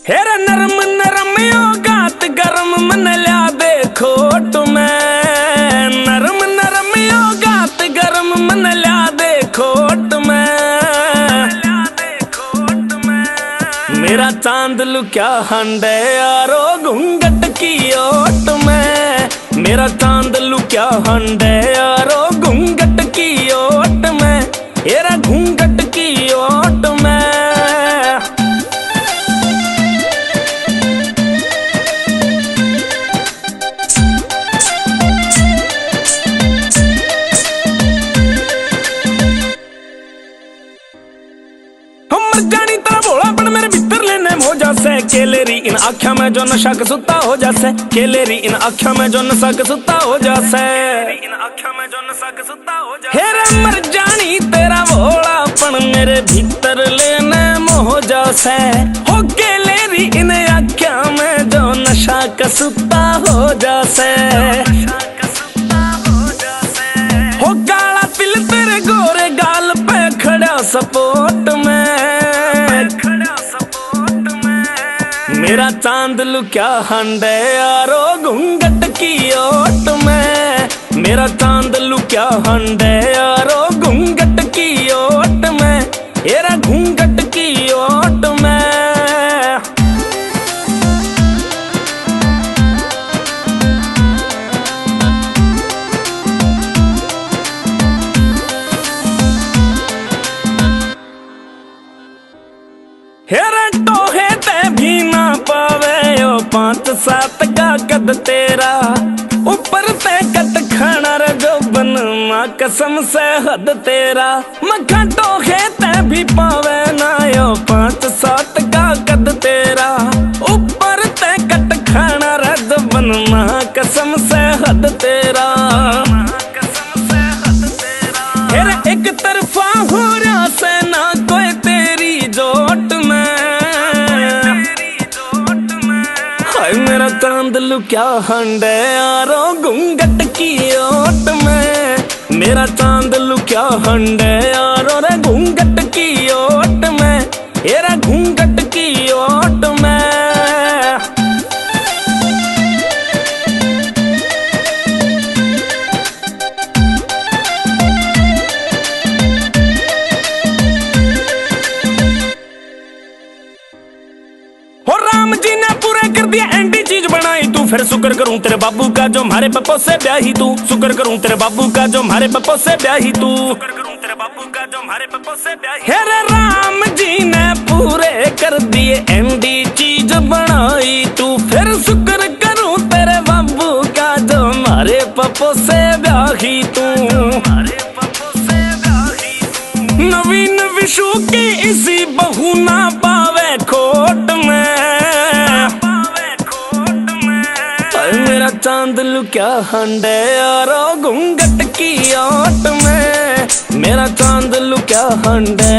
हेरा नरम नरम यो गात गरम मन लिया दे खोट में। नरम नरम यो गात गरम मन लिया दे खोट में। मेरा चांद लुक्या हंडे यारो घूंघट की ओट में। मेरा चांद लुक्या हंडे यारो घूंघट की ओट में। हेरा घूंघट की ओट में। जानी तरह भोलापन मेरे भीतर लेने हो जासे। केलेरी इन आँखों में जो नशा का सुता हो जासे। केलेरी इन आँखों में जो नशा का सुता हो जासे। हेरा मर जानी तेरा भोलापन मेरे भीतर लेने हो जासे। हो केलेरी इन आँखों में जो नशा का सुता हो जासे। हो काला तिल तेरे गोरे गाल पे खड़ा सपोर्ट में। मेरा चांद लुक्या हंडे यारो घूंघट की ओट में। मेरा चांद लुक्या हंडे यारो घूंघट की ओट में। हेरा घूंघट की ओट में। हेरा टोहे ते भी ना पावे ओ 5-7 का कद तेरा। ऊपर ते कट खाना रे जो बन माँ कसम से हद तेरा। मखा टोहे ते भी पावे ना यो 5-7 का कद तेरा। ऊपर ते कट खाना रे जो बन माँ कसम से हद तेरा। हेरा एक तरफा हो रहा से ना कोई तेरी जोट में। मेरा चांद लुक्या हंडे यारो घूंघट की ओट में। मेरा चांद लुक्या हंडे यारो रे घूंघट की ओट में। हेरा घूंघट की ओट में। हो राम जी ने पूरा कर दिया एंटी चीज बनाई तू। फिर शुक्र करूं तेरे बाबू का जो हमारे पप्पो से ब्याही तू। शुक्र करूं तेरे बाबू का जो हमारे पप्पो से ब्याही तू। हेरे राम जी ने पूरे कर दिए एंटी चीज बनाई तू। फिर शुक्र करूं तेरे बाबू का जो हमारे पप्पो से ब्याही तू। नवीन विशु की इसी बहू ना पावे खोट में। मेरा चांद लुक्या हंडे यारो घूंघट की ओट में। मेरा चांद लुक्या हंडे